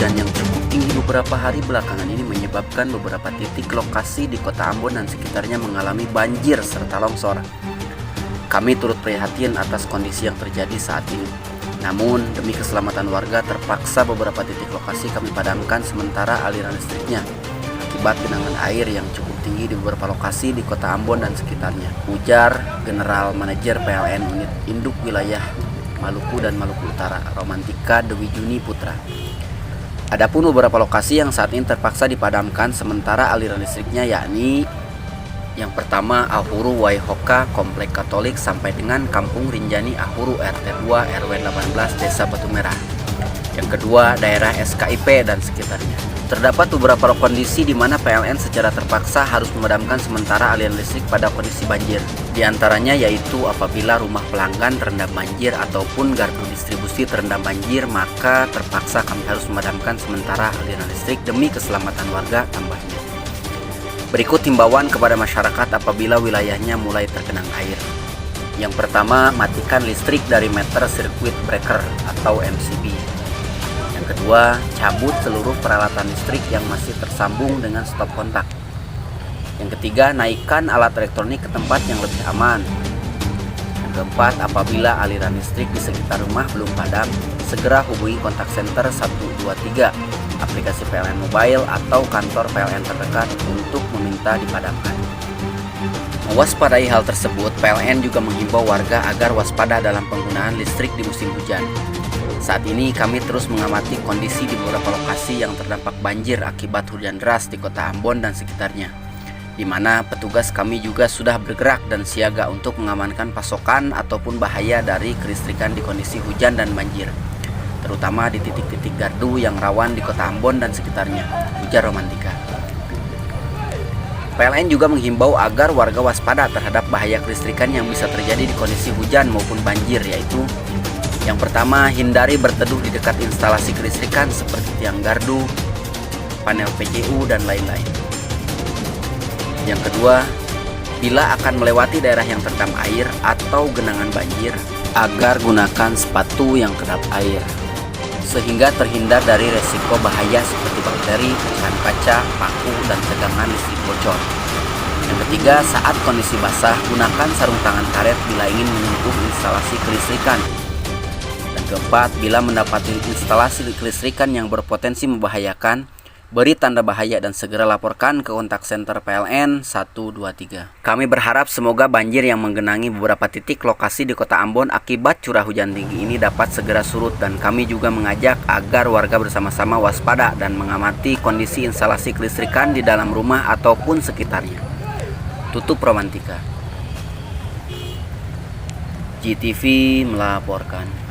hujan yang cukup tinggi beberapa hari belakangan ini menyebabkan beberapa titik lokasi di Kota Ambon dan sekitarnya mengalami banjir serta longsor. Kami turut prihatin atas kondisi yang terjadi saat ini. Namun, demi keselamatan warga terpaksa beberapa titik lokasi kami padamkan sementara aliran listriknya akibat genangan air yang cukup tinggi di beberapa lokasi di Kota Ambon dan sekitarnya. Ujar General Manager PLN Unit Induk Wilayah Maluku dan Maluku Utara, Romantika Dewi Juni Putra. Adapun beberapa lokasi yang saat ini terpaksa dipadamkan sementara aliran listriknya yakni yang pertama Ahuru Waihoka Komplek Katolik sampai dengan Kampung Rinjani Ahuru RT 2 RW 18 Desa Batu Merah. Yang kedua daerah SKIP dan sekitarnya. Terdapat beberapa kondisi di mana PLN secara terpaksa harus memadamkan sementara aliran listrik pada kondisi banjir. Di antaranya yaitu apabila rumah pelanggan terendam banjir ataupun gardu distribusi terendam banjir, maka terpaksa kami harus memadamkan sementara aliran listrik demi keselamatan warga, tambahnya. Berikut himbauan kepada masyarakat apabila wilayahnya mulai tergenang air. Yang pertama, matikan listrik dari meter circuit breaker atau MCB. Yang kedua, cabut seluruh peralatan listrik yang masih tersambung dengan stop kontak. Yang ketiga, naikkan alat elektronik ke tempat yang lebih aman. Yang keempat, apabila aliran listrik di sekitar rumah belum padam, segera hubungi kontak center 123, aplikasi PLN Mobile atau kantor PLN terdekat untuk meminta dipadamkan. Mewaspadai hal tersebut, PLN juga menghimbau warga agar waspada dalam penggunaan listrik di musim hujan. Saat ini kami terus mengamati kondisi di beberapa lokasi yang terdampak banjir akibat hujan deras di Kota Ambon dan sekitarnya, di mana petugas kami juga sudah bergerak dan siaga untuk mengamankan pasokan ataupun bahaya dari kelistrikan di kondisi hujan dan banjir, terutama di titik-titik gardu yang rawan di Kota Ambon dan sekitarnya, ujar Romantika. PLN juga menghimbau agar warga waspada terhadap bahaya kelistrikan yang bisa terjadi di kondisi hujan maupun banjir, yaitu yang pertama, hindari berteduh di dekat instalasi kelistrikan seperti tiang gardu, panel PJU, dan lain-lain. Yang kedua, bila akan melewati daerah yang terendam air atau genangan banjir, agar gunakan sepatu yang kedap air, sehingga terhindar dari resiko bahaya seperti bakteri, pecahan kaca, paku, dan tegangan listrik bocor. Yang ketiga, saat kondisi basah, gunakan sarung tangan karet bila ingin menyentuh instalasi kelistrikan. Keempat, bila mendapati instalasi kelistrikan yang berpotensi membahayakan, beri tanda bahaya dan segera laporkan ke kontak center PLN 123. Kami berharap semoga banjir yang menggenangi beberapa titik lokasi di Kota Ambon akibat curah hujan tinggi ini dapat segera surut, dan kami juga mengajak agar warga bersama-sama waspada dan mengamati kondisi instalasi kelistrikan di dalam rumah ataupun sekitarnya. Tutup Romantika. GTV melaporkan.